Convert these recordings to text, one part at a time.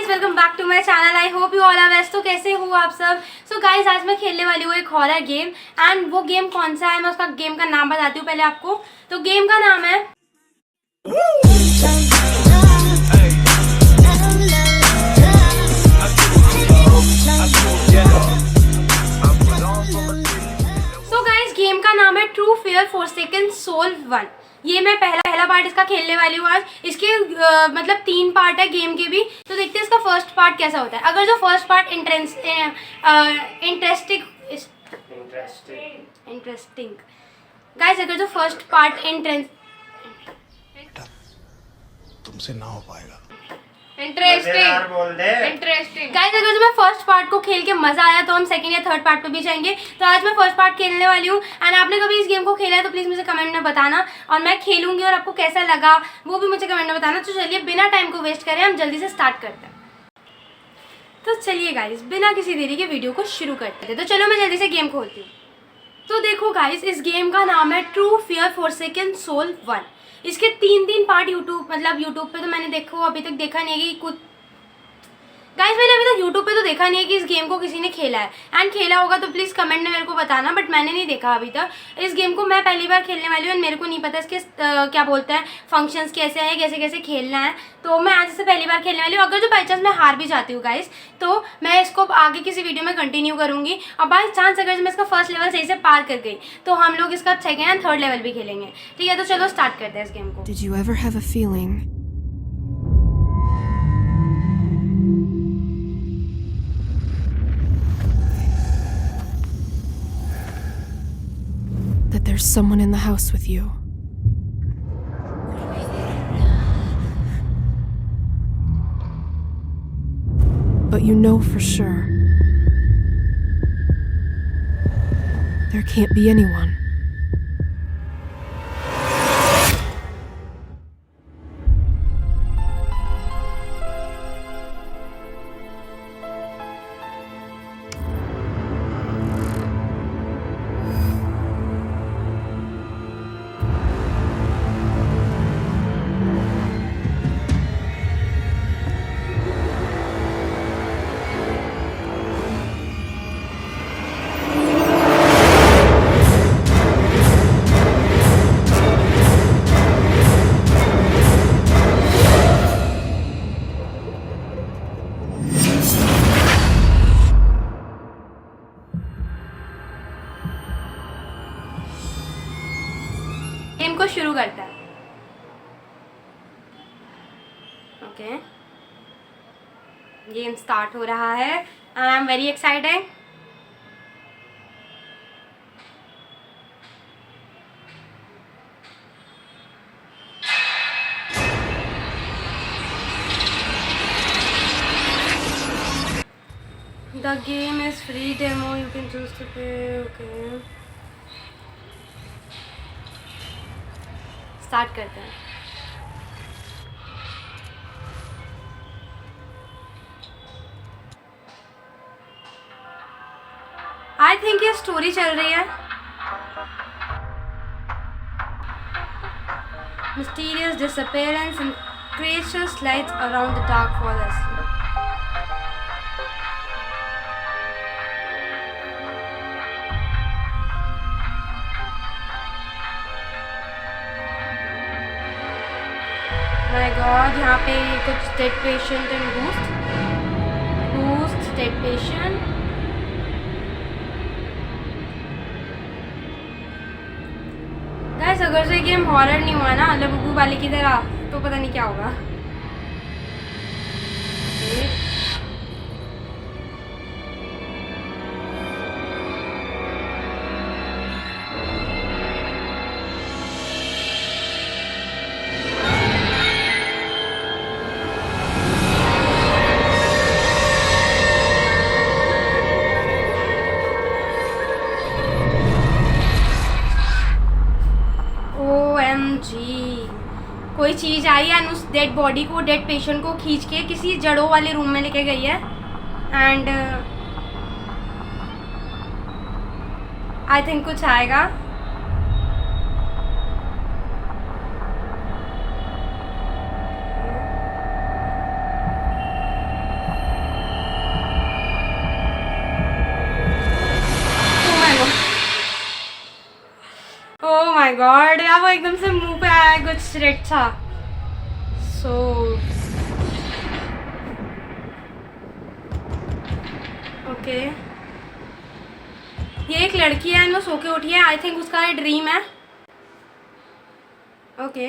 Guys, welcome back to my channel. I hope you all are best. तो कैसे हो आप सब? सो गाइज, आज मैं खेलने वाली हूँ एक हॉरर गेम। एंड वो गेम कौन सा है, मैं उसका गेम का नाम बताती हूँ पहले आपको। तो गेम का नाम है गेम का नाम है ट्रू फेयर फोरसेकन सोल 1। ये मैं पहला पार्ट इसका खेलने वाली हूँ आज। इसके मतलब 3 पार्ट है गेम के भी। तो देखते हैं इसका फर्स्ट पार्ट कैसा होता है। अगर जो फर्स्ट पार्ट इंटरेस्टिंग गाइस, अगर जो फर्स्ट पार्ट तुमसे ना हो पाएगा। इंटरेस्टिंग गाइस, अगर जो मैं फर्स्ट पार्ट को खेल के मजा आया तो हम सेकंड या थर्ड पार्ट पे भी जाएंगे। तो आज मैं फर्स्ट पार्ट खेलने वाली हूँ। एंड आपने कभी इस गेम को खेला है तो प्लीज मुझे कमेंट में बताना, और मैं खेलूंगी और आपको कैसा लगा वो भी मुझे कमेंट में बताना। तो चलिए बिना टाइम को वेस्ट करें, हम जल्दी से स्टार्ट करते हैं। तो चलिए गाइस, बिना किसी देरी के वीडियो को शुरू करते हैं। तो चलो मैं जल्दी से गेम खोलती हूँ। तो देखो गाइस, इस गेम का नाम है ट्रू फेयर फोरसेकन सोल 1। इसके 3 पार्ट यूट्यूब पे तो मैंने अभी तक देखा नहीं है कि कुछ गाइस, मैंने अभी तक यूट्यूब पे तो देखा नहीं है कि इस गेम को किसी ने खेला है। एंड खेला होगा तो प्लीज़ कमेंट में मेरे को बताना, बट मैंने नहीं देखा अभी तक। इस गेम को मैं पहली बार खेलने वाली हूँ। मेरे को नहीं पता इसके क्या बोलते हैं फंक्शंस कैसे हैं, कैसे कैसे खेलना है। तो मैं आज से पहली बार खेलने वाली हूँ। अगर जो बाई चांस मैं हार भी जाती हूँ गाइस, तो मैं इसको आगे किसी वीडियो में कंटिन्यू करूँगी। और बाई चांस अगर मैं इसका फर्स्ट लेवल सही से पार कर गई तो हम लोग इसका सेकेंड एंड थर्ड लेवल भी खेलेंगे। ठीक है, तो चलो स्टार्ट करते हैं इस गेम को। Did you ever have a feeling that there's someone in the house with you? But you know for sure there can't be anyone. Game को शुरू करता है। ओके, गेम स्टार्ट हो रहा है and I am very excited. The game is free demo. You can choose to pay. Okay. Start करते हैं। I think ये स्टोरी चल रही है। Mysterious disappearance and creatures lights around the dark forest. My God, यहाँ पे कुछ dead patient and ghost dead patient. Guys, अगर से गेम हॉरर नहीं हुआ ना लबुबू वाले की तरह तो पता नहीं क्या होगा। कोई चीज़ आई एंड उस डेड बॉडी को, डेड पेशेंट को खींच के किसी जड़ों वाले रूम में लेके गई है। एंड आई थिंक कुछ आएगा। माय गॉड यार, वो एकदम से मुंह पे आया कुछ रेड था। सो ओके, ये एक लड़की है, वो सो के उठी है, आई थिंक उसका ये ड्रीम है। Okay,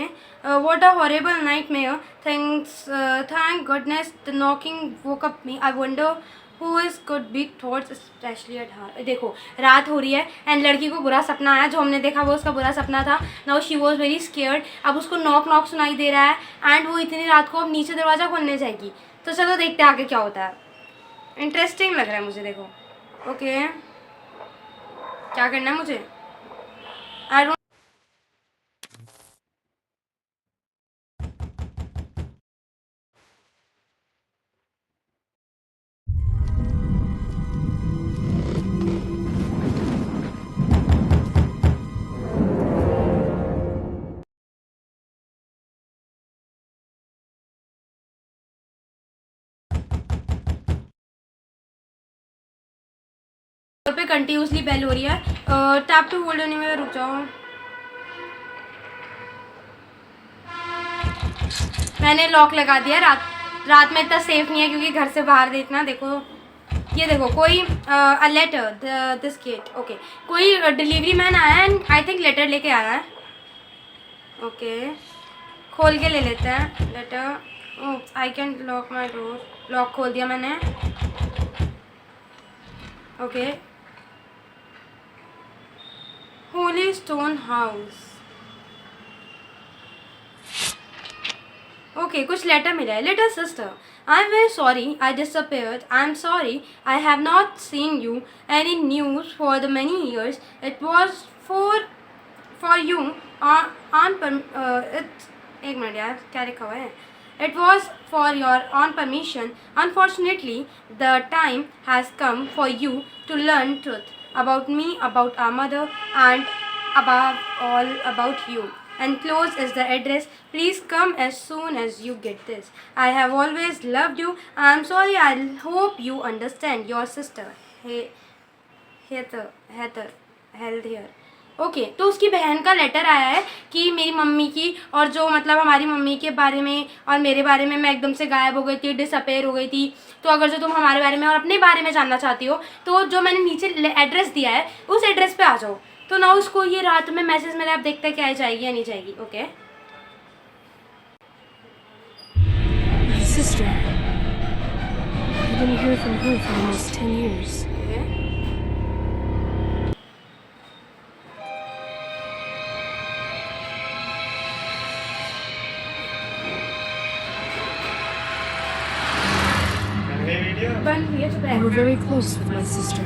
what a horrible nightmare. Thank goodness the knocking woke up me. I wonder who is could be thoughts especially at her. देखो रात हो रही है एंड लड़की को बुरा सपना आया, जो हमने देखा वो उसका बुरा सपना था। Now she was very scared. अब उसको नॉक नॉक सुनाई दे रहा है एंड वो इतनी रात को अब नीचे दरवाज़ा खोलने जाएगी। तो चलो देखते हैं आगे क्या होता है। इंटरेस्टिंग लग रहा है मुझे। देखो ओके, क्या करना है मुझे? I don't. पे कंटिन्यूसली बेल हो रही है। टैप टू होल्ड होने में रुक जाओ। मैंने लॉक लगा दिया। रात में इतना सेफ नहीं है क्योंकि घर से बाहर देखना। देखो ये देखो कोई a letter this gate. Okay, कोई डिलीवरी मैन आया है एंड आई थिंक लेटर लेके आया है। ओके, खोल के ले लेते हैं letter. I can lock my door. Lock खोल दिया मैंने। Okay, holy stone house. Okay, कुछ लेटर मिला है। Letter sister, I am very sorry I disappeared. I am sorry I have not seen you any news for the many years. It was for you on एक minute यार, क्या लिखा हुआ है? It was for your own permission. Unfortunately, the time has come for you to learn truth about me, about our mother, and above all about you. Enclosed is the address. Please come as soon as you get this. I have always loved you. I am sorry. I hope you understand. Your sister, Heather, held here. Okay, तो उसकी बहन का letter आया है कि मेरी mummy की और जो मतलब हमारी मम्मी के बारे में और मेरे बारे में मैं एकदम से गायब हो गई थी, डिसअपेयर हो गई थी। तो अगर जो तुम हमारे बारे में और अपने बारे में जानना चाहती हो तो जो मैंने नीचे एड्रेस दिया है उस एड्रेस पे आ जाओ। तो ना उसको ये रात में मैसेज मिला, आप देखते हैं क्या जाएगी या नहीं जाएगी। Okay, Sister. I didn't hear from her for almost 10 years. We were very close with my sister.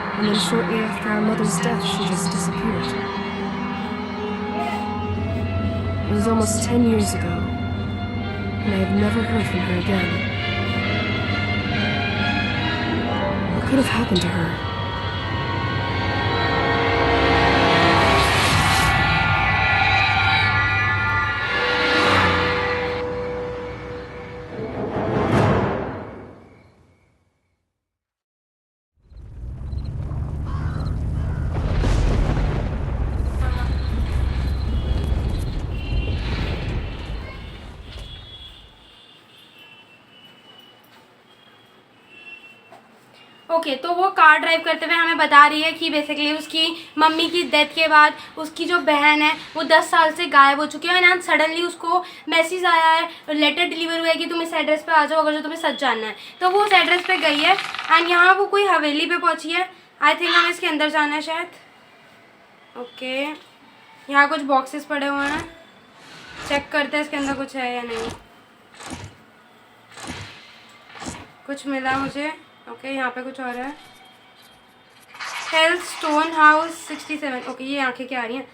And then shortly after our mother's death, she just disappeared. It was almost 10 years ago, and I have never heard from her again. What could have happened to her? Okay, तो वो car drive करते हुए हमें बता रही है कि basically उसकी मम्मी की डेथ के बाद उसकी जो बहन है वो 10 साल से गायब हो चुकी है एंड सडनली उसको मैसेज आया है, लेटर डिलीवर हुआ है कि तुम इस एड्रेस पे आ जाओ अगर जो तुम्हें सच जानना है। तो वो उस एड्रेस पे गई है एंड यहाँ वो कोई हवेली पे पहुँची है। आई थिंक हमें इसके अंदर जाना है शायद। ओके, यहाँ कुछ बॉक्सेस पड़े हुए हैं, चेक करते हैं इसके अंदर कुछ है या नहीं। कुछ मिला मुझे। ओके, यहाँ पे कुछ और है। Health stone house 67। ओके, ये आंखें क्या आ रही हैं?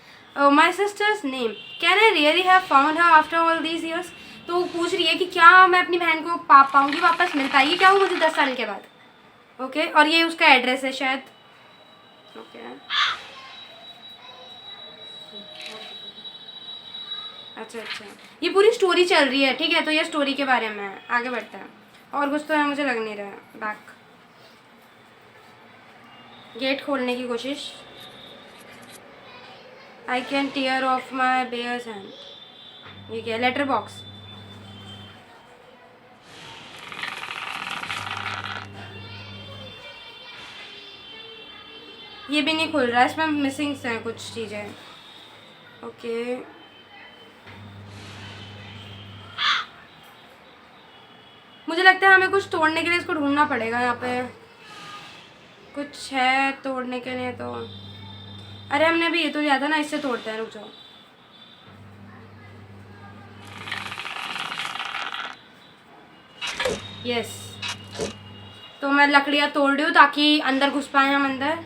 My sister's name, can I really have found her after all these years. तो पूछ रही है कि क्या मैं अपनी बहन को पा पाऊँगी, वापस मिल पाएगी क्या वो मुझे 10 साल के बाद। ओके, और ये उसका एड्रेस है शायद। ओके, अच्छा, ये पूरी स्टोरी चल रही है, ठीक है। तो ये स्टोरी के बारे में है, आगे बढ़ते हैं। और कुछ तो है, मुझे लग नहीं रहा है। बैक गेट खोलने की कोशिश। I can tear off my bears hand. ये क्या? Letter box. ये भी नहीं खुल रहा है, इसमें मिसिंग हैं कुछ चीज़ें. ओके. मुझे लगता है हमें कुछ तोड़ने के लिए इसको ढूंढना पड़ेगा. यहाँ पे कुछ है तोड़ने के लिए तो. अरे हमने अभी ये तो लिया था ना, इससे तोड़ते हैं. रुक जाओ. यस. तो मैं लकड़ियाँ तोड़ रही हूँ ताकि अंदर घुस पाए हम अंदर.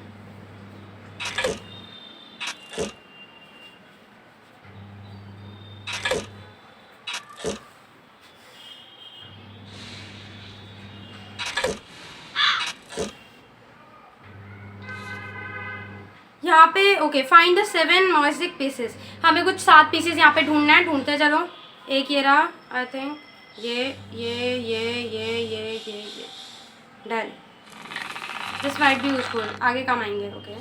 यहाँ पे okay. Find the 7 mosaic pieces. हमें कुछ 7 पीसेस यहाँ पे ढूंढना है. ढूंढते चलो. एक ये रहा आई थिंक. ये done. This might be useful. आगे काम आएंगे. ओके.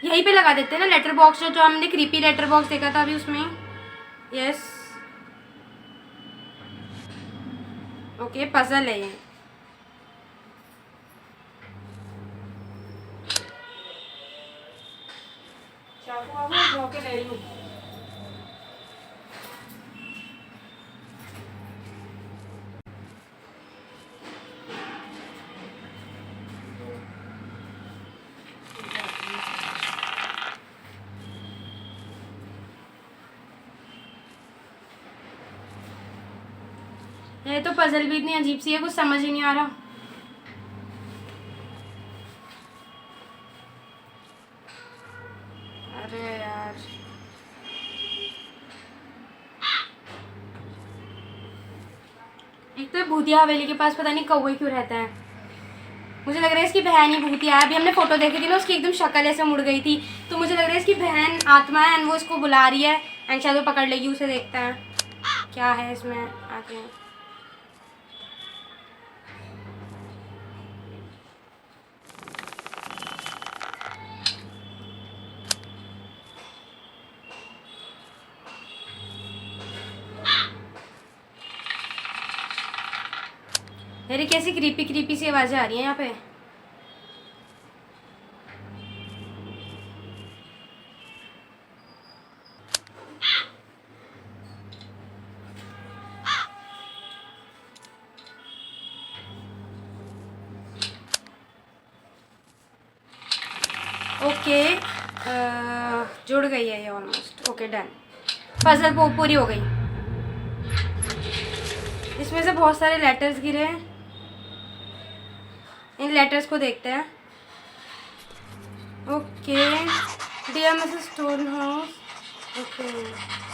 यहीं पे लगा देते हैं ना लेटर बॉक्स. जो हमने क्रीपी लेटर बॉक्स देखा था अभी उसमें. यस. ओके. पजल है ये. ये तो पजल भी इतनी अजीब सी है, कुछ समझ ही नहीं आ रहा. अरे यार. एक तो भूतिया हवेली के पास पता नहीं कौवे क्यों रहता है. मुझे लग रहा है इसकी बहन ही भूतिया है. अभी हमने फोटो देखी थी ना, उसकी एकदम शक्ल ऐसे मुड़ गई थी. तो मुझे लग रहा है इसकी बहन आत्मा है एंड वो इसको बुला रही है एंड शायद वो पकड़ लेगी उसे. देखते हैं क्या है इसमें आगे. अरे कैसी क्रीपी क्रीपी सी आवाज़ें आ रही हैं यहाँ पे. ओके. जुड़ गई है ये ऑलमोस्ट. Okay done. पजल पूरी हो गई. इसमें से बहुत सारे लेटर्स गिरे हैं. इन लेटर्स को देखते हैं. Okay. Dear Mrs Stonehouse. Okay.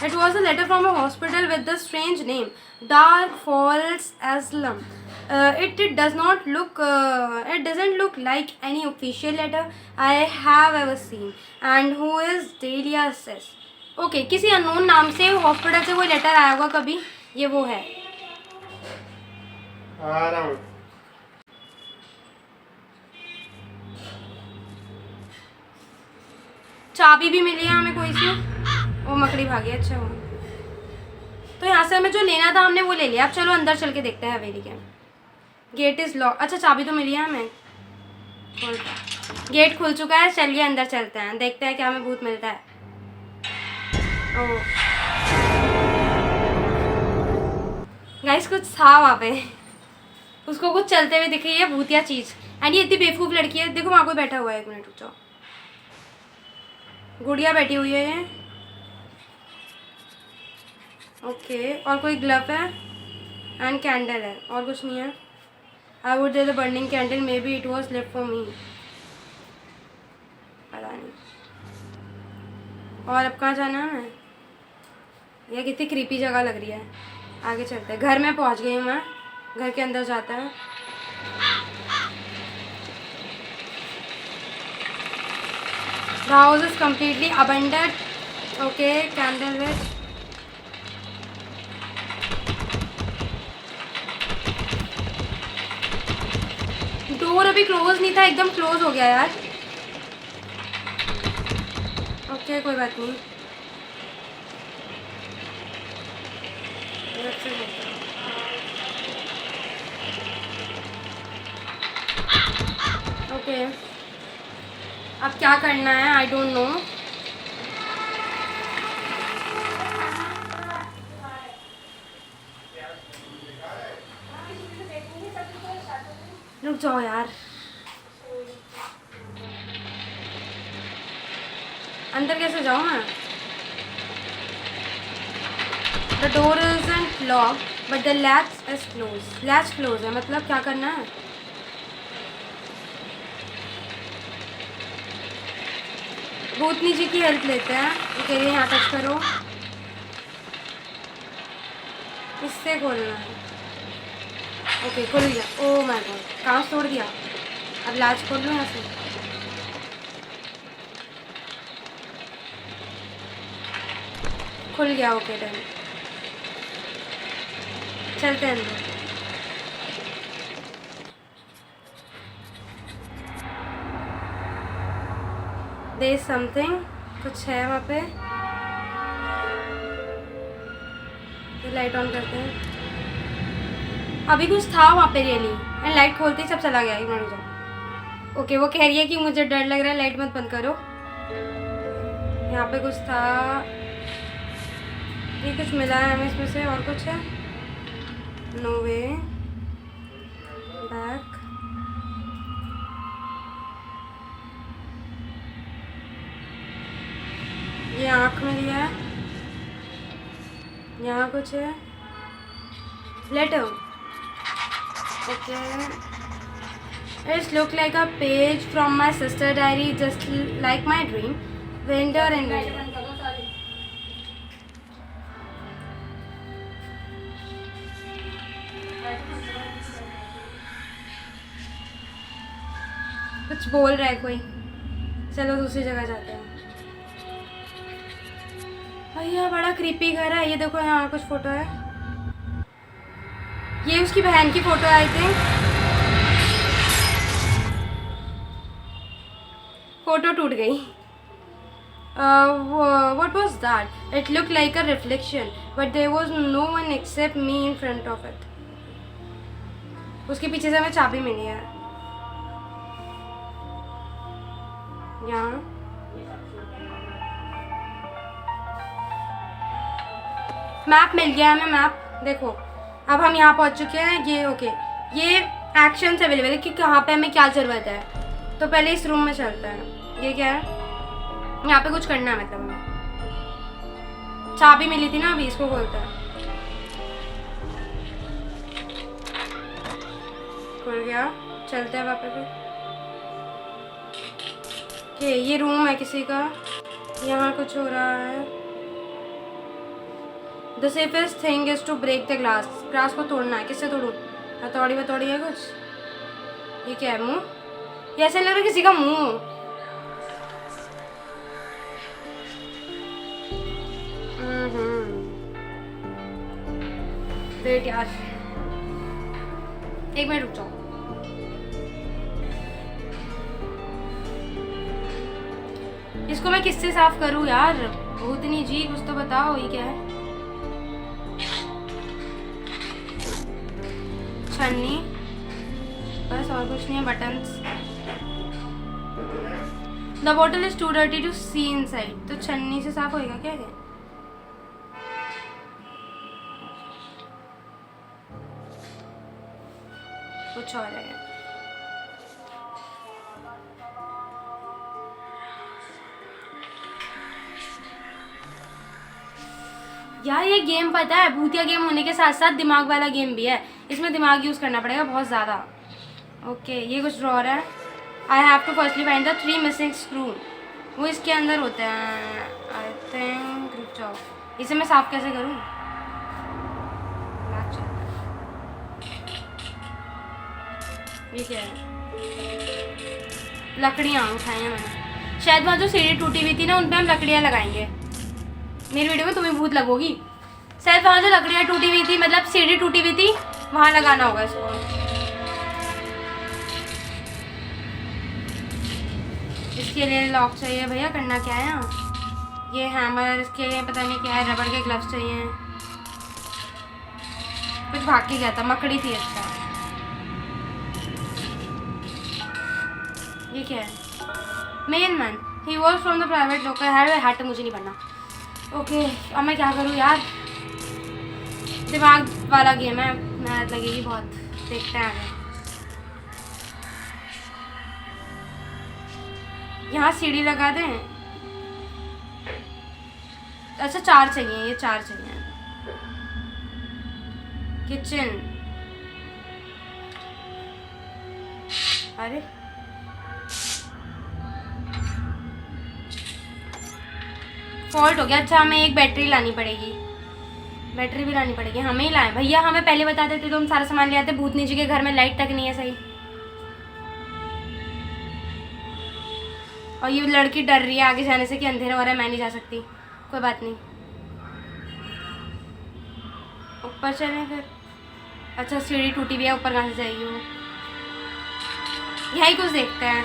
It was a letter from a hospital with the strange name Dark Falls Asylum. It doesn't look like any official letter I have ever seen. And who is Delia says. Okay. किसी unknown नाम से hospital से कोई letter आया होगा कभी. ये वो है. आ रहा हूँ. चाबी भी मिली है हमें कोई सी. वो मकड़ी भागी. अच्छा वो तो यहाँ से हमें जो लेना था हमने वो ले लिया. अब चलो अंदर चल के देखते हैं हवेली के. Gate is lock. अच्छा चाबी तो मिली है हमें. गेट खुल चुका है. चलिए अंदर चलते हैं. देखते हैं क्या हमें भूत मिलता है. ओह गाइस कुछ था वहाँ पे. उसको कुछ चलते हुए दिख रही है भूतिया चीज़. एंड ये इतनी बेवकूफ़ लड़की है. देखो वहाँ कोई बैठा हुआ है. 1 मिनट रुक जाओ. गुड़िया बैठी हुई है ये. ओके. और कोई ग्लव है एंड कैंडल है. और कुछ नहीं है. I would they the burning candle. May be it was left for me. पता नहीं. और अब कहाँ जाना है हमें. यह कितनी क्रीपी जगह लग रही है. आगे चलते हैं. घर में पहुँच गई हूँ मैं. घर के अंदर जाता है. The house is completely abandoned. Okay, candle lit. Door अभी क्लोज नहीं था. एकदम क्लोज हो गया यार. ओके कोई बात नहीं. इधर से बोलता हूँ। ओके, अब क्या करना है आई डोंट नो। रुक जाओ यार, अंदर कैसे जाऊँ मैं? The door isn't lock but the latch is close. Latch close है मतलब क्या करना है? भूतनी जी की हेल्प लेते हैं। वो कह रही है यहाँ टच करो, इससे खोलना है। ओके खुल गया। ओह माय गॉड, कांच तोड़ दिया। अब लैच खोल लो यहाँ से। खुल गया। ओके डन, चलते हैं अंदर। देयर इज समथिंग, कुछ है वहाँ पे। ये लाइट ऑन करते हैं। अभी कुछ था वहाँ पे रियली, एंड लाइट खोलते ही सब चला गया। इग्नोर जाओ। ओके वो कह रही है कि मुझे डर लग रहा है, लाइट मत बंद करो। यहाँ पे कुछ था, ये कुछ मिला है हमें इसमें से, और कुछ है? No way back. ये आँख में लिया है, यहाँ कुछ है। Letter. Okay, it's look like a page from my sister diary, just like my dream. Winter and winter. कुछ बोल रहा है कोई, चलो दूसरी जगह जाते हैं। भैया बड़ा क्रीपी घर है। ये देखो यहाँ कुछ फोटो है, ये उसकी बहन की फोटो है आई थिंक। फोटो टूट गई। what was that? It looked like a reflection, but there was no one except me in front of it. उसके पीछे से हमें चाबी मिली है। यहाँ मैप मिल गया हमें। मैप देखो, अब हम यहाँ पहुँच चुके हैं। ये ओके, ये एक्शन से अवेलेबल है कि कहाँ पे हमें क्या ज़रूरत है। तो पहले इस रूम में चलता है। ये क्या है? यहाँ पे कुछ करना है मतलब हमें। चाबी मिली थी ना, अभी इसको खोलता है। खुल गया, चलते हैं वापस फिर। ओके ये रूम है किसी का। यहाँ कुछ हो रहा है। The safest thing is to break the glass. Glass को तोड़ना है। किससे तोड़ूं? हथौड़ी वथौड़ी है कुछ? ये क्या है? मुंह? ये ऐसे लग रहा है किसी का मुंह। वेट यार, एक मिनट रुक जाओ। इसको मैं किससे साफ करूं यार? भूतनी जी कुछ तो बताओ, ये क्या है? छन्नी, बस और कुछ नहीं है। Buttons. The bottle is too dirty to see inside. तो छन्नी से साफ होएगा क्या? कुछ और है यार। ये गेम पता है, भूतिया गेम होने के साथ साथ दिमाग वाला गेम भी है। इसमें दिमाग यूज़ करना पड़ेगा बहुत ज़्यादा। ओके ये कुछ ड्रॉर है। I have to firstly find the 3 missing screw. वो इसके अंदर होते हैं आई थिंक। रुक जाओ, इसे मैं साफ कैसे करूँ? ये क्या है? लकड़ियाँ उठाई हैं मैंने। शायद वहाँ जो सीढ़ी टूटी हुई थी ना, उन पर हम लकड़ियाँ लगाएंगे। मेरी वीडियो में तुम्हें भूत लगोगी। शायद वहाँ जो लकड़ियाँ टूटी हुई थी, मतलब सीढ़ी टूटी हुई थी, वहाँ लगाना होगा इसको। इसके लिए लॉक चाहिए भैया। करना क्या है यहाँ? ये हैमर, इसके लिए पता नहीं क्या है। रबड़ के ग्लव्स चाहिए। कुछ भाग के गया था, मकड़ी थी। अच्छा ये क्या है? Main man, he was from the private local. Hat मुझे नहीं पढ़ना। ओके अब मैं क्या करूँ यार, दिमाग वाला गेम है, मेहनत लगेगी बहुत। देखते हैं आगे। यहाँ सीढ़ी लगा दें। अच्छा 4 चाहिए, ये 4 चाहिए। किचन, अरे फॉल्ट हो गया। अच्छा हमें एक बैटरी लानी पड़ेगी, बैटरी भी लानी पड़ेगी। हमें ही लाए भैया, हमें पहले बता देते तो हम सारा सामान ले आते। भूतनी जी के घर में लाइट तक नहीं है सही, और ये लड़की डर रही है आगे जाने से कि अंधेरा हो रहा है, मैं नहीं जा सकती। कोई बात नहीं, ऊपर चलें फिर। अच्छा सीढ़ी टूटी हुई है, ऊपर कहाँ से जाएगी वो? यहीं कुछ देखते हैं।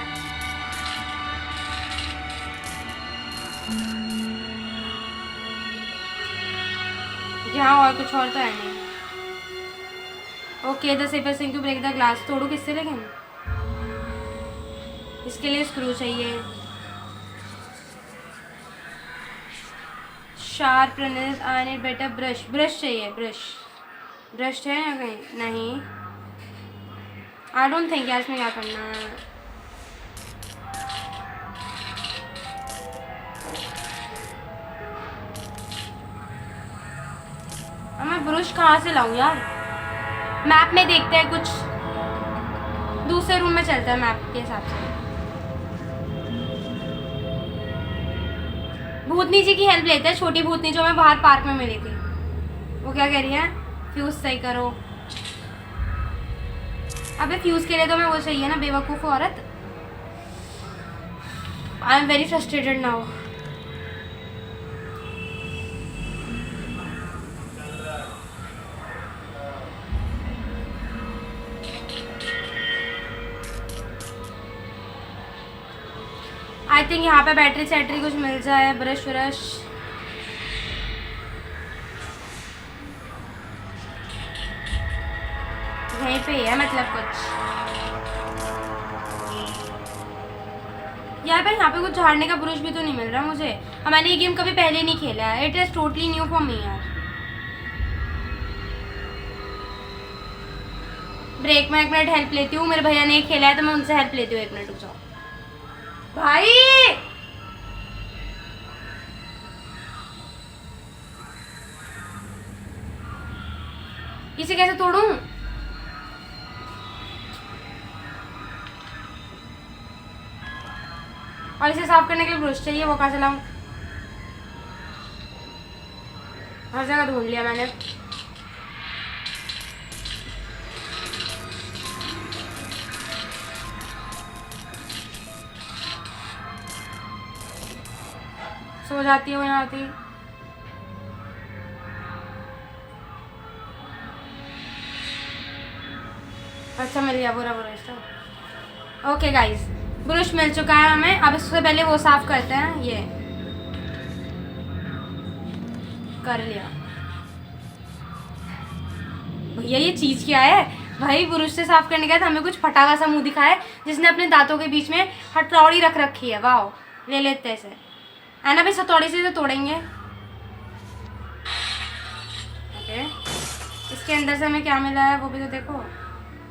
यहाँ और कुछ और तो है नहीं। Okay the safest thing to break the glass. तोड़ू किससे लेकिन? इसके लिए स्क्रू चाहिए, sharpness, I need better brush. Brush चाहिए, ब्रश है या कहीं? नहीं, आई डोंट थिंक यार इसमें क्या करना है। अब मैं ब्रश कहाँ से लाऊं यार? मैप में देखते हैं, कुछ दूसरे रूम में चलता है मैप के हिसाब से। भूतनी जी की हेल्प लेते हैं, छोटी भूतनी जो हमें बाहर पार्क में मिली थी। वो क्या कह रही है? फ्यूज सही करो। अबे फ्यूज के लिए तो मैं वो चाहिए ना, बेवकूफ़ औरत। आई am very frustrated now. I think यहाँ पे बैटरी सैटरी कुछ मिल जाए। ब्रश व्रश यहीं पे है, मतलब कुछ यार भाई। यहाँ पे कुछ झाड़ने का ब्रश भी तो नहीं मिल रहा मुझे। और मैंने ये गेम कभी पहले नहीं खेला है, it is totally new for me यार। ब्रेक में 1 मिनट हेल्प लेती हूँ, मेरे भैया ने खेला है तो मैं उनसे हेल्प लेती हूँ। 1 मिनट रुक जाओ भाई। इसे कैसे तोड़ूं? और इसे साफ करने के लिए ब्रश चाहिए, वो कहाँ से लाऊं? हर जगह ढूंढ लिया मैंने। सो जाती है वो यहाँ आती। अच्छा मिल गया पूरा ब्रश तो। ओके गाइस, ब्रश मिल चुका है हमें। अब इससे पहले वो साफ करते हैं। ये कर लिया भैया। ये चीज़ क्या है भाई? ब्रश से साफ करने के बाद हमें कुछ फटाका सा मुंह दिखा है जिसने अपने दांतों के बीच में हथौड़ी रख रखी है। वाह, ले लेते हैं इसे। है ना भाई, हथौड़ी से तोड़ेंगे। ओके इसके अंदर से हमें क्या मिला है वो भी तो देखो।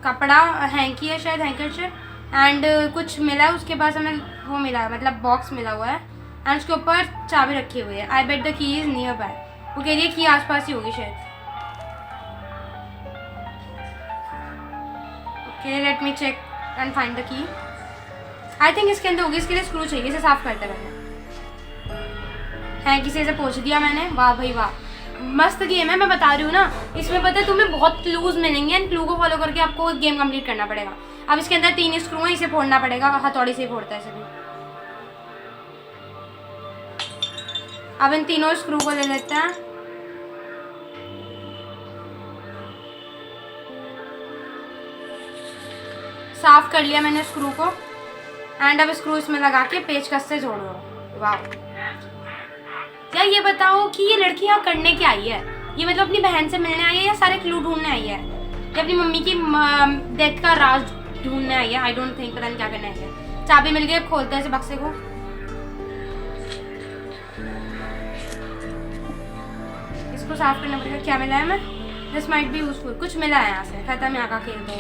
कपड़ा, हैंकी है शायद, हैंकरचीफ एंड कुछ मिला है। उसके पास हमें वो मिला है, मतलब बॉक्स मिला हुआ है एंड उसके ऊपर चाबी रखी हुई है। I bet the key is nearby. वो कह रही है की आसपास ही होगी शायद। Okay let me check and find the key. I think इसके अंदर होगी। इसके लिए स्क्रू चाहिए, इसे साफ करते रहना। हैंकी से इसे पोंछ दिया मैंने। वाह भाई वाह, मस्त गेम है, मैं बता रही हूँ ना। इसमें पता है तुम्हें बहुत क्लूज मिलेंगे एंड क्लू को फॉलो करके आपको गेम कंप्लीट करना पड़ेगा। अब इसके अंदर 3 स्क्रू हैं, इसे फोड़ना पड़ेगा। हथौड़ी से ही फोड़ता है इसे भी। अब इन तीनों स्क्रू को ले लेते हैं। साफ कर लिया मैंने स्क्रू को एंड अब स्क्रू इसमें लगा के पेचकस से जोड़ दो। वाह यार, ये बताओ कि ये लड़की यहाँ करने क्या आई है? ये मतलब अपनी बहन से मिलने आई है या सारे क्लू ढूंढने आई है, या अपनी मम्मी की डेथ का राज ढूंढने आई है। आई डोंट थिंक, पता नहीं क्या करने आई है। चाबी मिल गई, अब खोलते हैं इस बक्से को। इसको साफ करना पड़ेगा। क्या मिला है? मैं दिस माइट बी यूजफुल। कुछ मिला है यहाँ से। खत्म, यहाँ का खेल दो।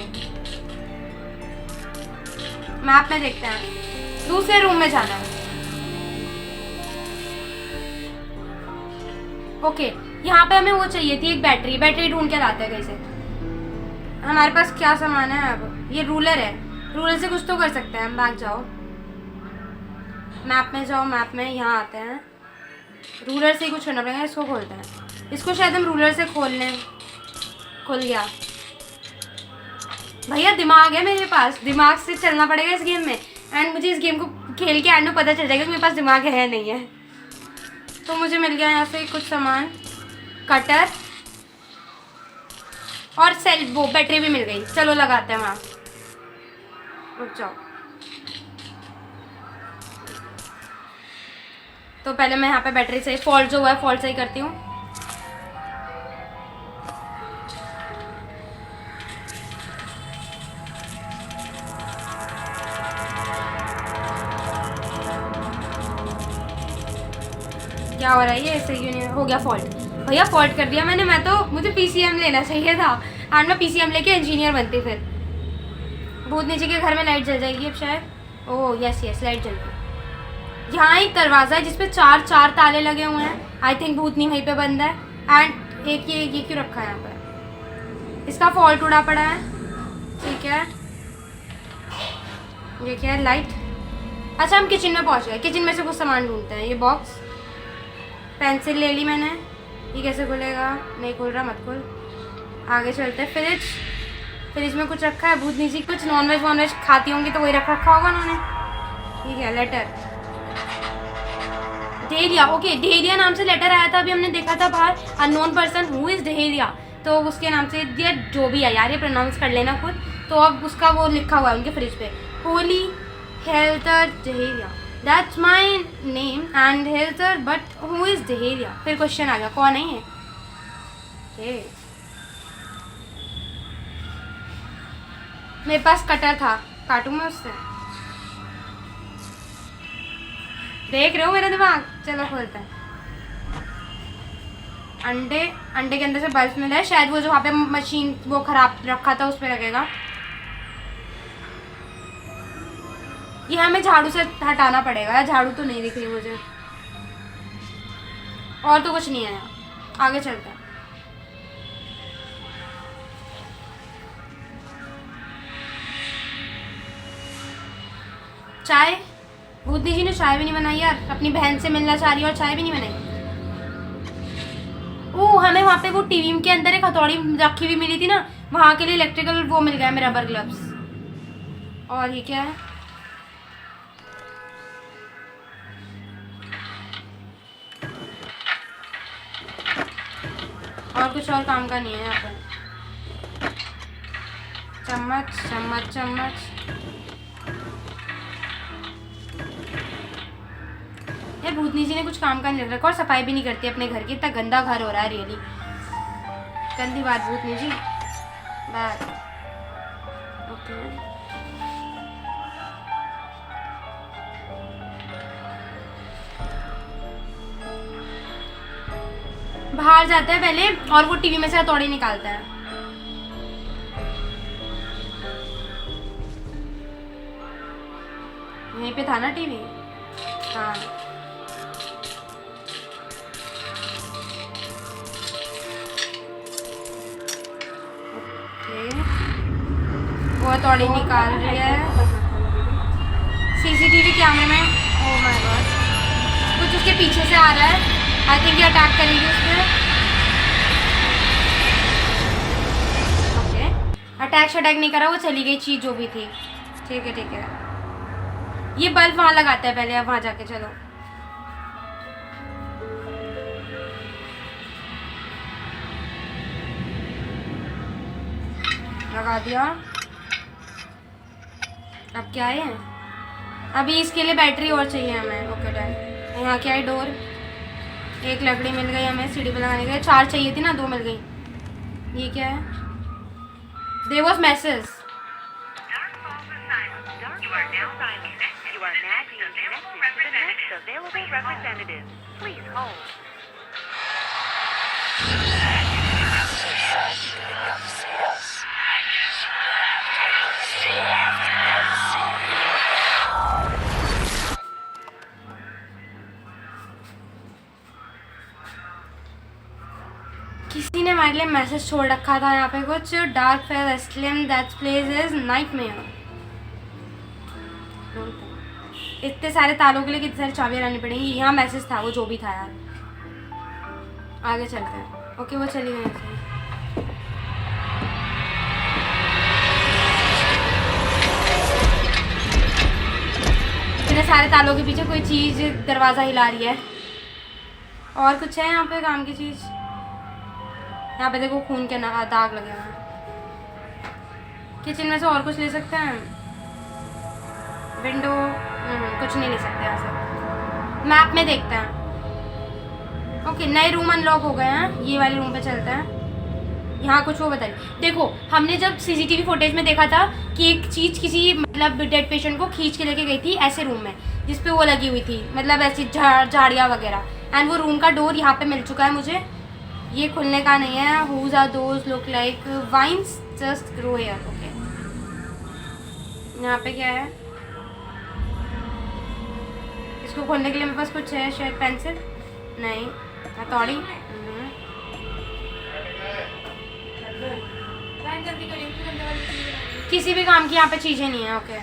मैप में देखते हैं। दूसरे रूम में जाना है। ओके, यहाँ पे हमें वो चाहिए थी, एक बैटरी। बैटरी ढूंढ के लाते हैं कहीं से। हमारे पास क्या सामान है अब? ये रूलर है। रूलर से कुछ तो कर सकते हैं हम। बैक जाओ, मैप में जाओ। मैप में यहाँ आते हैं। रूलर से ही कुछ करना पड़ेगा। इसको खोलते हैं। इसको शायद हम रूलर से खोल लें। खुल गया। भैया दिमाग है मेरे पास, दिमाग से चलना पड़ेगा इस गेम में। एंड मुझे इस गेम को खेल के एंड में पता चल जाएगा कि मेरे पास दिमाग है नहीं है। तो मुझे मिल गया यहाँ से कुछ सामान, कटर और सेल, वो बैटरी भी मिल गई। चलो लगाते हैं वहाँ। रुक जाओ। तो पहले मैं यहाँ पे बैटरी से फॉल्ट जो हुआ है फॉल्ट सही करती हूँ। क्या हो रहा है ये? ऐसे क्यों नहीं हो गया? फॉल्ट भैया, फॉल्ट कर दिया मैंने। मैं तो, मुझे पीसीएम लेना चाहिए था एंड मैं पीसीएम लेके इंजीनियर बनती। फिर भूत नीचे के घर में लाइट जल जाएगी अब शायद। ओह यस यस, लाइट जल गई। यहाँ एक दरवाज़ा है जिसपे चार ताले लगे हुए हैं। आई थिंक भूतनी वहीं पे बंद है। एंड एक ये क्यों रखा है यहाँ पर? इसका फॉल्ट उड़ा पड़ा है। ठीक है, ये क्या है? लाइट। अच्छा, हम किचन में पहुँच गए। किचन में से कुछ सामान ढूंढते हैं। ये बॉक्स, पेंसिल ले ली मैंने। ये कैसे खुलेगा? नहीं खुल रहा, मत खुल। आगे चलते हैं। फ्रिज में कुछ रखा है। भूत नीचे कुछ नॉनवेज वॉनवेज खाती होंगी तो वही रखा होगा उन्होंने। ठीक है, लेटर। डेरिया। ओके, डेरिया नाम से लेटर आया था, अभी हमने देखा था बाहर। अननोन पर्सन हु इज डेरिया, तो उसके नाम से दिया। जो भी है यार, ये प्रोनाउंस कर लेना खुद। तो अब उसका वो लिखा हुआ है उनके फ्रिज पे, Holi हेल्थर डेरिया। That's my name and Helter, but who is Deheria? फिर क्वेश्चन आ गया, कौन है ये? मेरे पास कटर था, काटूं मैं उससे? देख रहे हो मेरा दिमाग? चलो खोलते हैं। अंडे के अंदर से बल्ब मिला है। शायद वो जो वहाँ पे मशीन वो खराब रखा था उस पर लगेगा। ये हमें झाड़ू से हटाना पड़ेगा। झाड़ू तो नहीं दिख रही मुझे। और तो कुछ नहीं है यहाँ। आगे चलते हैं। चाय, भूतनी जी ने चाय भी नहीं बनाई यार। अपनी बहन से मिलना चाह रही है और चाय भी नहीं बनाई। ओह, हमें वहाँ पे वो टीवी के अंदर एक हथौड़ी रखी हुई मिली थी ना, वहाँ के लिए इलेक्ट्रिकल वो मिल गया, मेरा रबर ग्लव्स। और ये क्या है? और कुछ और काम का नहीं है यहाँ पर। चम्मच चम्मच चम्मच। यार भूतनी जी ने कुछ काम का नहीं रखा और सफाई भी नहीं करती अपने घर की। इतना गंदा घर हो रहा है, रियली गंदी बात। भूतनी जी बैक। ओके, बाहर जाते हैं पहले और वो टीवी में से हथौड़ी निकालते हैं। यहीं पे था ना टीवी? हाँ, ओके। वो हथौड़ी निकाल रही है। सीसीटीवी कैमरे में। ओह माय गॉड, कुछ उसके पीछे से आ रहा है। आई थिंक ये अटैक करेगी उस पर। ओके, अटैक नहीं करा, वो चली गई चीज जो भी थी। ठीक है ठीक है। ये बल्ब वहाँ लगाते हैं पहले। अब वहाँ जाके चलो। लगा दिया। अब क्या है? अभी इसके लिए बैटरी और चाहिए हमें। Okay done. यहाँ क्या है? डोर। एक लकड़ी मिल गई हमें सीढ़ी पे लगाने के लिए, 4 चाहिए थी ना, 2 मिल गई। ये क्या है? There was message. किसी ने हमारे लिए मैसेज छोड़ रखा था यहाँ पे कुछ, Dark Fair Asylum that place is nightmare. इतने सारे तालों के लिए कितनी सारी चाबियां लानी पड़ेंगी। यहाँ मैसेज था, वो जो भी था यार। आगे चलते हैं। ओके वो चली गई ऐसे। इतने सारे तालों के पीछे कोई चीज़ दरवाज़ा हिला रही है। और कुछ है यहाँ पे काम की चीज़? यहाँ पे देखो खून के दाग लगे हुए हैं। किचन में से और कुछ ले सकते हैं? विंडो कुछ नहीं ले सकते यहाँ से। मैप में देखते हैं। ओके नए रूम अनलॉक हो गए हैं। ये वाले रूम पे चलते हैं। यहाँ कुछ वो बताइए। देखो हमने जब सीसीटीवी फुटेज में देखा था कि एक चीज़ किसी मतलब डेड पेशेंट को खींच के लेके गई थी ऐसे रूम में जिसपे वो लगी हुई थी, मतलब ऐसी झाड़ियाँ वगैरह। एंड वो रूम का डोर यहाँ पे मिल चुका है मुझे। ये खुलने का नहीं है। Whose are those look like vines just grow here. Okay यहाँ पे क्या है? इसको खोलने के लिए मेरे पास कुछ है शायद, पेंसिल नहीं, हथौड़ी। किसी भी काम की यहाँ पे चीजें नहीं है। ओके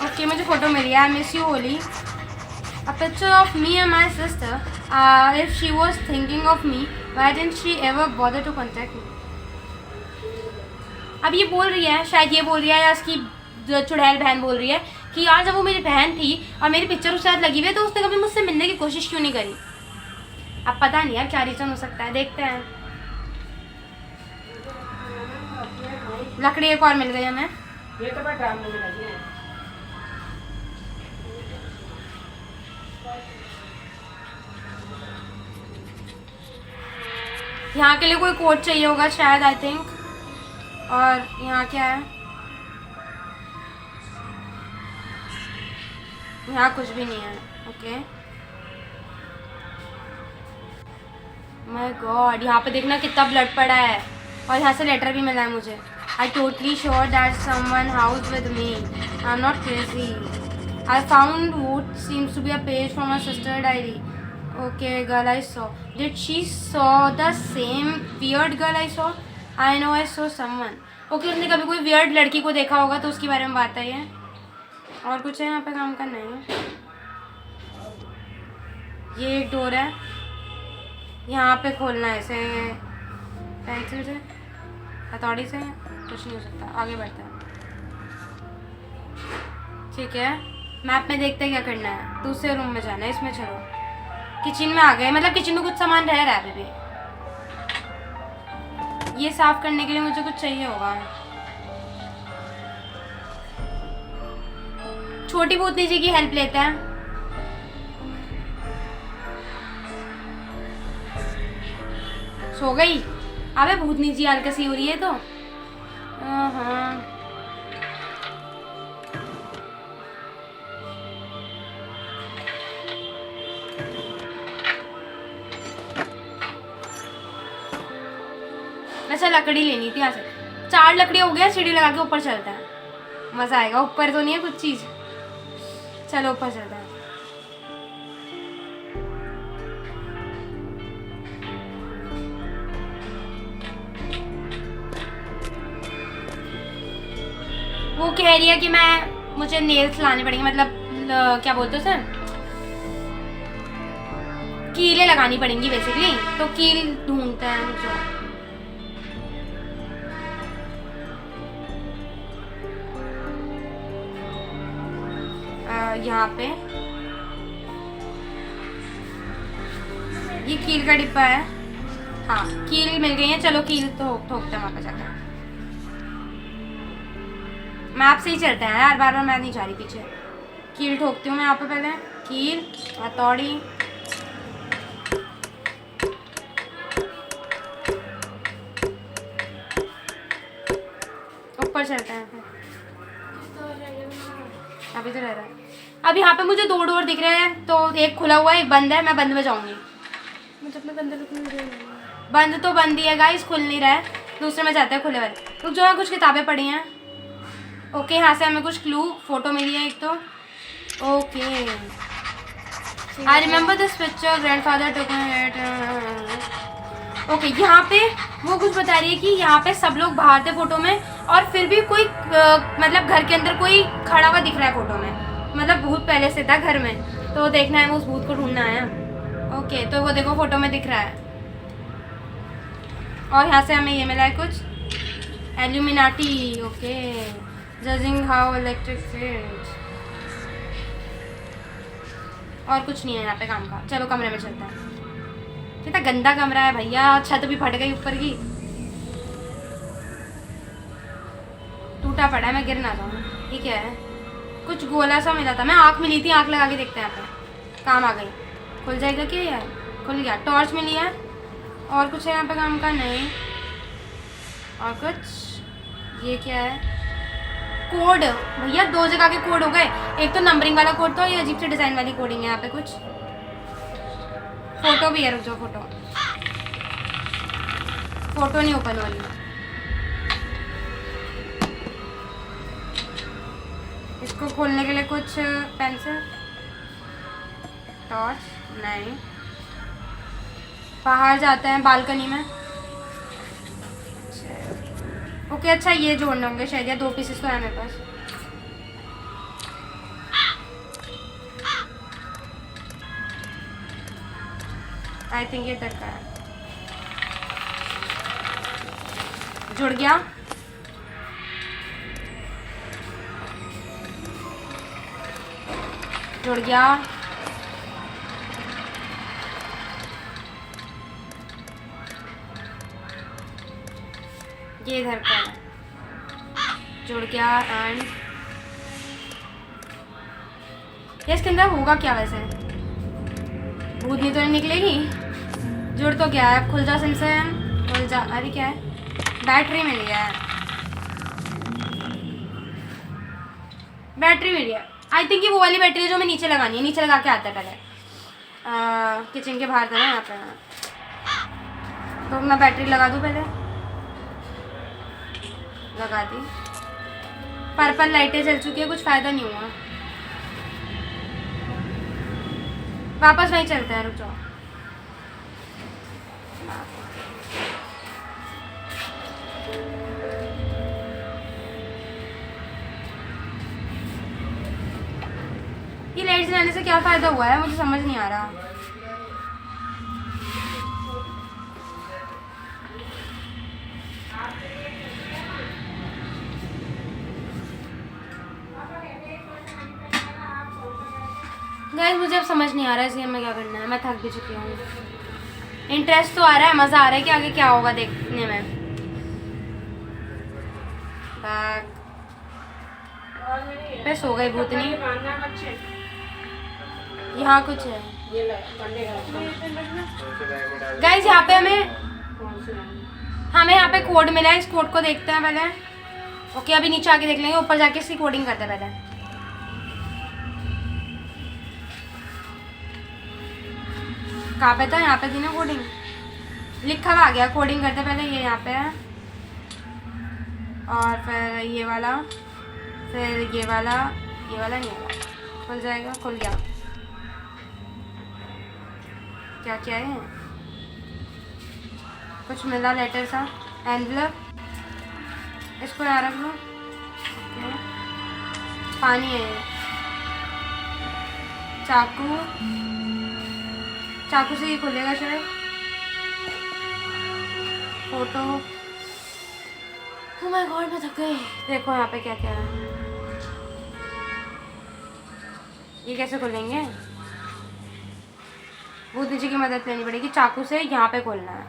ओके मुझे फोटो मिली है। I miss you Ollie. A picture of me and my sister. If she was thinking of me, why didn't she ever bother to contact me? अब ये बोल रही है, शायद ये बोल रही है या इसकी चुड़ैल बहन बोल रही है कि यार जब वो मेरी बहन थी और मेरी पिक्चर उसके साथ लगी हुई है तो उसने कभी मुझसे मिलने की कोशिश क्यों नहीं करी। अब पता नहीं यार क्या रीज़न हो सकता है, देखते हैं। लकड़ी एक और मिल गई हमें। ये तो मैं ड्राम में लगी है। यहाँ के लिए कोई कोड चाहिए होगा शायद, आई थिंक। और यहाँ क्या है? यहाँ कुछ भी नहीं है। ओके माय गॉड यहाँ पे देखना कितना ब्लड पड़ा है। और यहाँ से लेटर भी मिला है मुझे। I totally sure that someone house with me, I am not crazy. I found what seems to be a page from my sister diary. Okay, girl I saw. Did she saw the same weird girl I saw? I know I saw someone. Okay, उसने कभी कोई weird लड़की को देखा होगा तो उसके बारे में बात आई है। और कुछ है यहाँ पे काम करना है? ये एक डोर है, यहाँ पे खोलना है इसे पेंसिल से, हथौड़ी से, कुछ नहीं हो सकता। आगे बढ़ता है। ठीक है मैप में देखते हैं क्या करना है। दूसरे रूम में जाना है, इसमें चलो। किचन में आ गए, मतलब किचन में कुछ सामान रह रहा है अभी भी। ये साफ करने के लिए मुझे कुछ चाहिए होगा। छोटी भूतनी जी की हेल्प लेते हैं। सो गई? अबे भूतनी जी हल्की हो रही है तो। हाँ अच्छा लकड़ी लेनी थी यहाँ से। 4 लकड़ी हो गया। सीढ़ी लगा के ऊपर चलता है, मज़ा आएगा। ऊपर तो नहीं है कुछ चीज़, चलो ऊपर चलता है। वो कह रही है कि मुझे नेल्स लाने पड़ेंगे, मतलब क्या बोलते हो सर, कीलें लगानी पड़ेंगी बेसिकली। तो कील ढूंढते हैं मुझे। यहाँ पे ये कील का डिब्बा है। हाँ कील मिल गई है। चलो कील तो ठोकते हैं वहाँ पे जाकर। मैप से ही चलते हैं यार, बार बार मैं नहीं जा रही पीछे। कील ठोकती हूँ मैं यहाँ पे पहले, कील हथौड़ी। ऊपर चलते हैं फिर, अभी तो रह रहा है। अब यहाँ पे मुझे 2 डोर दिख रहे हैं, तो एक खुला हुआ है एक बंद है, मैं बंद में जाऊँगी। बंद तो बंद ही है गाइस, खुल नहीं रहा है। दूसरे में जाते हैं खुले वाले। रुक जाओ, कुछ किताबें पढ़ी हैं। ओके, यहाँ से हमें कुछ क्लू फोटो मिली है एक तो। Okay, I remember this picture, grandfather took it. Okay, यहाँ पे वो कुछ बता रही है कि यहाँ पे सब लोग बाहर थे फोटो में, और फिर भी कोई मतलब घर के अंदर कोई खड़ा हुआ दिख रहा है फोटो में। मतलब भूत पहले से था घर में, तो देखना है, वो उस भूत को ढूंढना है। ओके, तो वो देखो फोटो में दिख रहा है। और यहाँ से हमें ये मिला है कुछ, Illuminati. Okay, judging how electric field. और कुछ नहीं है यहाँ पे काम का। चलो कमरे में चलते हैं। कितना गंदा कमरा है भैया, छत भी फट गई ऊपर की, टूटा पड़ा है, मैं गिर ना जाऊँ। ठीक है, कुछ गोला सा मिला था, मैं आँख मिली थी, आँख लगा के देखते हैं यहाँ पे। काम आ गई, खुल जाएगा क्या यार? खुल गया। टॉर्च मिली है। और कुछ है यहाँ पे काम का? नहीं। और कुछ, ये क्या है? कोड भैया, 2 जगह के कोड हो गए। एक तो नंबरिंग वाला कोड था, ये अजीब से डिजाइन वाली कोडिंग है यहाँ पे। कुछ फोटो भी है, रुक जाओ, फोटो नहीं ओपन वाली। इसको खोलने के लिए कुछ पेंसिल, टॉर्च नहीं। बाहर जाते हैं बालकनी में। ओके, अच्छा ये जोड़ने होंगे शायद, या 2 पीसेस तो है मेरे पास। आई थिंक ये तक का है। जुड़ गया। जुड़ गया। ये इधर का है, जुड़ गया। एंड ये इसके अंदर होगा क्या वैसे? भूतनी तो नहीं निकलेगी? जुड़ तो गया है। अब खुल जा सिमसन, खुल जा। अरे क्या है? बैटरी मिल गया है, बैटरी मिल गया। आई थिंक ये वो वाली बैटरी है जो मैं नीचे लगानी है, नीचे लगा के आता है पहले। किचन के बाहर था ना यहाँ पे, तो मैं बैटरी लगा दूँ पहले। लगा दी। पर्पल लाइटें जल चुकी है, कुछ फ़ायदा नहीं हुआ। वापस वहीं चलते हैं, रुक जाओ। ये लाइट जलाने से क्या फ़ायदा हुआ है, मुझे समझ नहीं आ रहा। गाइस, मुझे अब समझ नहीं आ रहा है इसलिए हमें क्या करना है। मैं थक भी चुकी हूँ। इंटरेस्ट तो आ रहा है, मज़ा आ रहा है कि आगे क्या होगा देखने में। बैग पे सो गई भूतनी। यहाँ कुछ है गाइस, यहाँ पे हमें यहाँ पे कोड मिला है। इस कोड को देखते हैं पहले। ओके, अभी नीचे आके देख लेंगे, ऊपर जाके इसकी कोडिंग करते हैं पहले। कहाँ पे था? यहाँ पे थी ना कोडिंग, लिखा हुआ आ गया। कोडिंग करते पहले, ये यहाँ पे है, और फिर ये वाला, फिर ये वाला नहीं वाला। खुल जाएगा, खुल गया। क्या क्या है? कुछ मिला लेटर सा, एनवलप। इसको यहाँ रख लो। पानी है, चाकू। चाकू से ही खुलेगा शायद। फोटो। ओह माय गॉड, मैं थक गई। देखो यहाँ पे क्या क्या है। ये कैसे खोलेंगे? भूतनी जी की मदद लेनी पड़ेगी। चाकू से यहाँ पे खोलना है।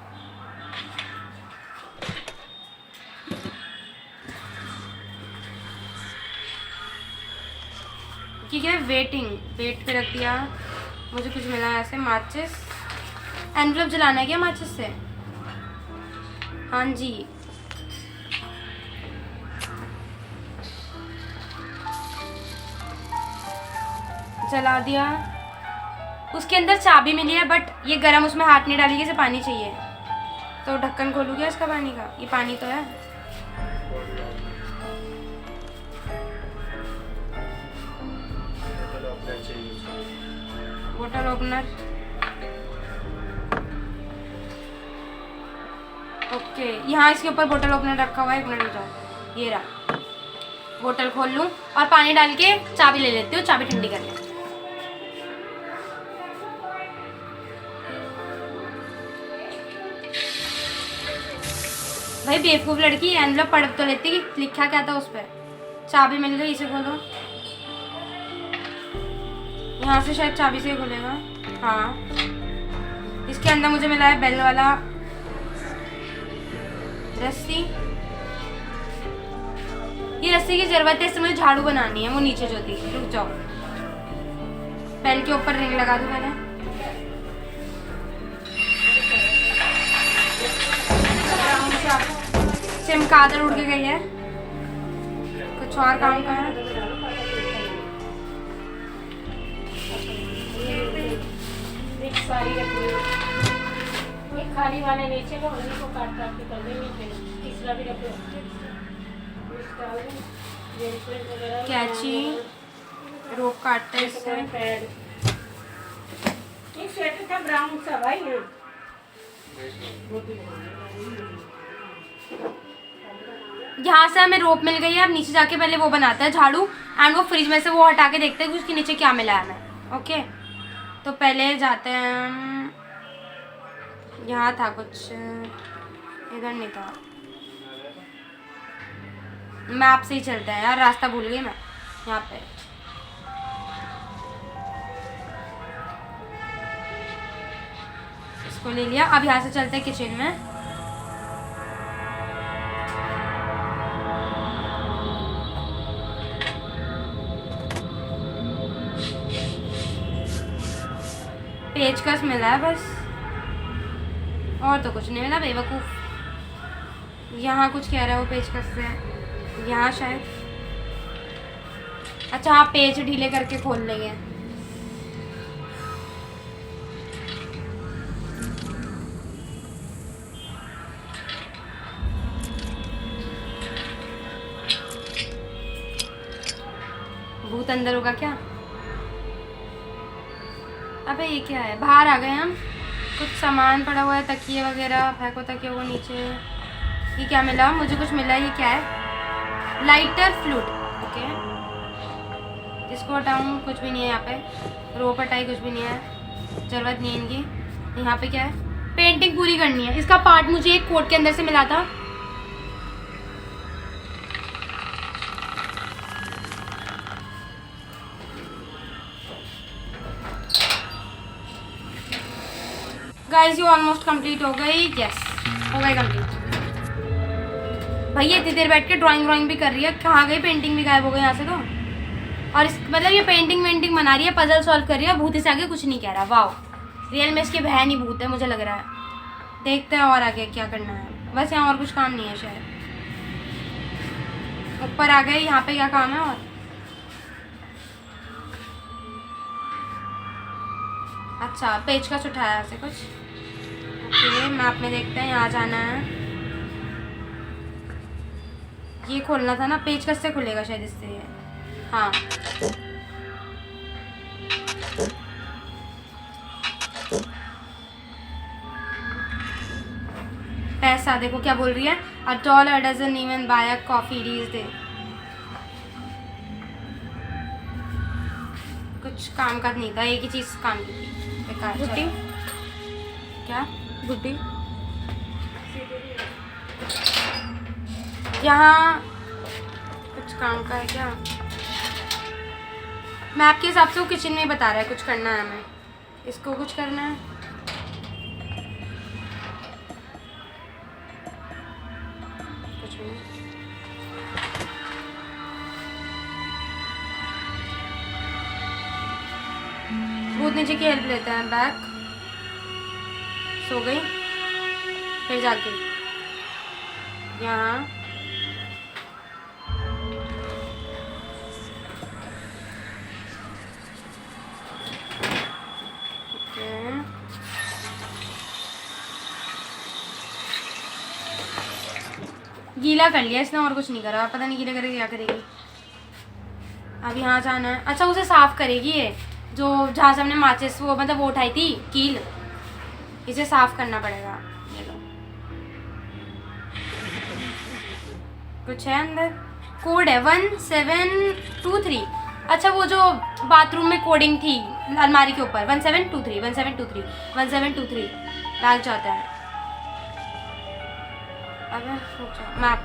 कि क्या वेट पे रख दिया। मुझे कुछ मिला है ऐसे, माचिस, एनवलप जलाना है क्या माचिस से? हाँ जी। जला दिया। उसके अंदर चाबी मिली है बट ये गर्म, उसमें हाथ नहीं डालेगी, इसे पानी चाहिए। तो ढक्कन खोलू क्या इसका पानी का? ये पानी तो है। बोतल ओपनर। ओके, यहाँ इसके ऊपर बोतल ओपनर रखा हुआ है। 1 मिनट रुक जाओ, ये रहा। बोतल खोल लूँ और पानी डाल के चाबी ले लेती हूँ, चाबी ठंडी कर ले। भाई बेवकूफ़ लड़की, एनवलप पढ़ तो लेती कि लिखा क्या था उस पर। चाबी मिल गई, इसे खोलो। यहाँ से शायद चाबी से ही खुलेगा। हाँ, इसके अंदर मुझे मिला है बेल वाला रस्सी। ये रस्सी की जरूरत है, इससे मुझे झाड़ू बनानी है, वो नीचे जो थी। रुक जाओ, बेल के ऊपर रिंग लगा दूं मैंने। चमगादड़ उड़ के गई है, कुछ और काम का है। सारी रखी एक खाली वाले नीचे को उन्हीं को काट काट के कर देंगे, फिर तीसरा भी रखो। कैची, रोप काटता है इससे। एक स्वेटर था ब्राउन सा भाई ना। यहाँ से हमें रोप मिल गई है। अब नीचे जाके पहले वो बनाता है झाड़ू, एंड वो फ्रिज में से वो हटा के देखते हैं कि उसके नीचे क्या मिला है हमें। ओके, तो पहले जाते हैं हम। यहाँ था कुछ, इधर नहीं था। मैप से ही चलते हैं यार, रास्ता भूल गई मैं। यहाँ पे इसको ले लिया। अब यहाँ से चलते हैं किचन में। पेचकस मिला है बस, और तो कुछ नहीं मिला बेवकूफ़। यहाँ कुछ कह रहा है वो पेचकस से, यहाँ शायद। अच्छा हाँ, पेच ढीले करके खोल लेंगे। भूत अंदर होगा क्या? अबे ये क्या है? बाहर आ गए हम। कुछ सामान पड़ा हुआ है, तकिए वगैरह, फेंको तकिए वो नीचे। ये क्या मिला? मुझे कुछ मिला। ये क्या है? Lighter flute. ओके, इसको हटाऊँ? कुछ भी नहीं है यहाँ पे। रोप हटाई, कुछ भी नहीं है, ज़रूरत नहीं है इनकी। यहाँ पे क्या है? पेंटिंग पूरी करनी है। इसका पार्ट मुझे एक कोट के अंदर से मिला था। गाइस ये ऑलमोस्ट कंप्लीट हो गई। यस, हो गई कंप्लीट। भैया इतनी देर बैठ के ड्राइंग भी कर रही है, कहाँ गई? पेंटिंग भी गायब हो गई यहाँ से तो। और इस मतलब ये पेंटिंग बना रही है, पजल सॉल्व कर रही है। भूत से आगे कुछ नहीं कह रहा। वाह, रियल में इसकी बहन ही भूत है मुझे लग रहा है। देखते हैं और आगे क्या करना है। बस यहाँ और कुछ काम नहीं है शायद। ऊपर आ गए, यहाँ पे क्या काम है? और अच्छा, पेचकस उठाया से कुछ। ओके, मैप में देखते हैं, यहाँ जाना है। ये खोलना था ना, पेचकस से खुलेगा शायद इससे ये। हाँ, पैसा देखो क्या बोल रही है। $1 doesn't even buy a coffee these days। कुछ काम का नहीं था, एक ही चीज़ काम की थी। बेकार। गुड्डी क्या? गुड्डी यहाँ कुछ काम का है क्या? मैप के हिसाब से वो किचन में ही बता रहा है कुछ करना है हमें। इसको कुछ करना है। कुछ भी नहीं। भूतनी जी की हेल्प लेते हैं। बैक, सो गई, फिर जाग गई। यहाँ गीला कर लिया इसने और कुछ नहीं करा, पता नहीं गीला करेगी क्या करेगी। अब यहाँ जाना है। अच्छा उसे साफ करेगी ये, जो जहाँ से हमने माचिस वो मतलब वो उठाई थी कील, इसे साफ करना पड़ेगा। ये लो, कुछ है अंदर, कोड है 1723। अच्छा वो जो बाथरूम में कोडिंग थी अलमारी के ऊपर 1723 1723 1723 लग जाता है। अबे रुक जाओ, मैप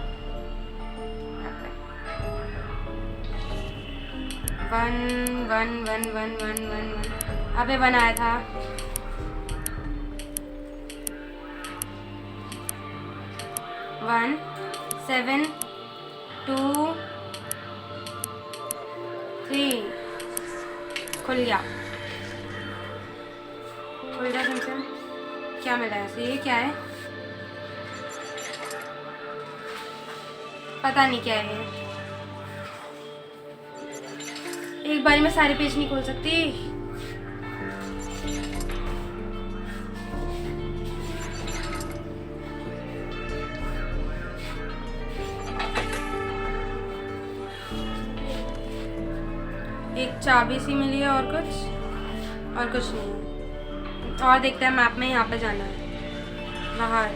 1 अबे 1 आया था। वन 7 2 3 खुल गया, खुल गया तुमसे। क्या मिला है? ये क्या है? पता नहीं क्या है। एक बारी में सारे पेज नहीं खोल सकती। एक चाबी सी मिली है और कुछ नहीं है। और देखते हैं मैप में, यहाँ पे जाना है बाहर।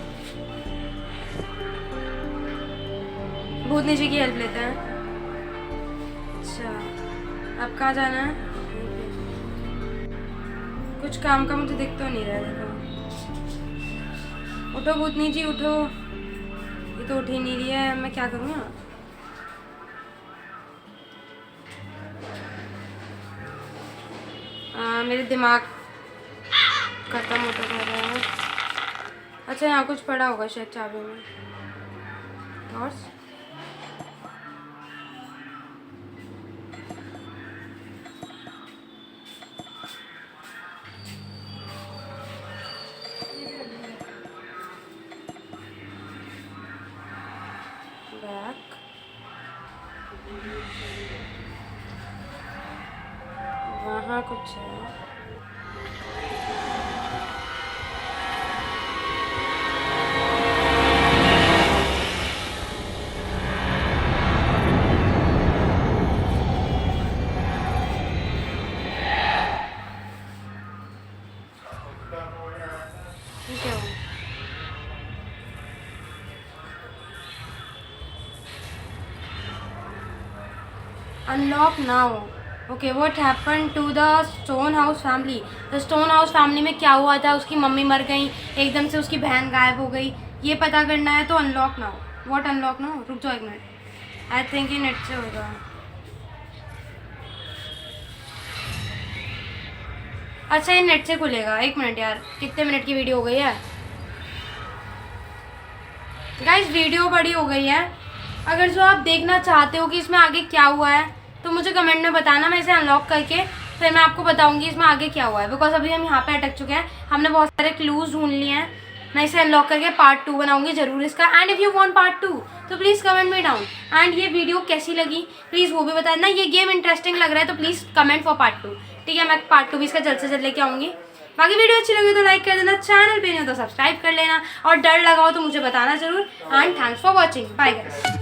भूतनी जी की हेल्प लेते हैं। अच्छा अब कहाँ जाना है? कुछ काम का मुझे दिख तो नहीं रहा है। देखो, उठो भूतनी जी उठो, ये तो उठ ही नहीं रही है। मैं क्या करूँ? मेरे दिमाग खत्म होता जा रहा है। अच्छा यहाँ कुछ पड़ा होगा शायद चाबी में। और बैक, वहाँ कुछ है। क्या हुआ? Unlock now. Okay, what happened to the Stonehouse family? The Stonehouse family में क्या हुआ था? उसकी मम्मी मर गई, एकदम से उसकी बहन गायब हो गई, ये पता करना है। तो unlock now. What unlock now? रुक जाओ एक मिनट, आई थिंक ये नेट से होगा। अच्छा ये नेट से खुलेगा। एक मिनट यार, कितने मिनट की वीडियो हो गई है गाइस? वीडियो बड़ी हो गई है। अगर जो आप देखना चाहते हो कि इसमें आगे क्या हुआ है तो मुझे कमेंट में बताना, मैं इसे अनलॉक करके फिर मैं आपको बताऊंगी इसमें आगे क्या हुआ है। बिकॉज अभी हम यहाँ पे अटक चुके हैं, हमने बहुत सारे क्लूज ढूंढ लिए हैं। मैं इसे अनलॉक करके पार्ट 2 बनाऊंगी ज़रूर इसका। And if you want part 2 तो प्लीज़ कमेंट में डाउन। एंड ये वीडियो कैसी लगी प्लीज़ वो भी बताना। ये गेम इंटरेस्टिंग लग रहा है तो प्लीज़ कमेंट फॉर पार्ट 2, ठीक है? मैं पार्ट 2 भी इसका जल्द से जल्द लेके आऊँगी। बाकी वीडियो अच्छी लगी तो लाइक कर देना, चैनल पे नहीं हो तो सब्सक्राइब कर लेना, और डर लगा हो तो मुझे बताना ज़रूर। And thanks for watching, bye guys.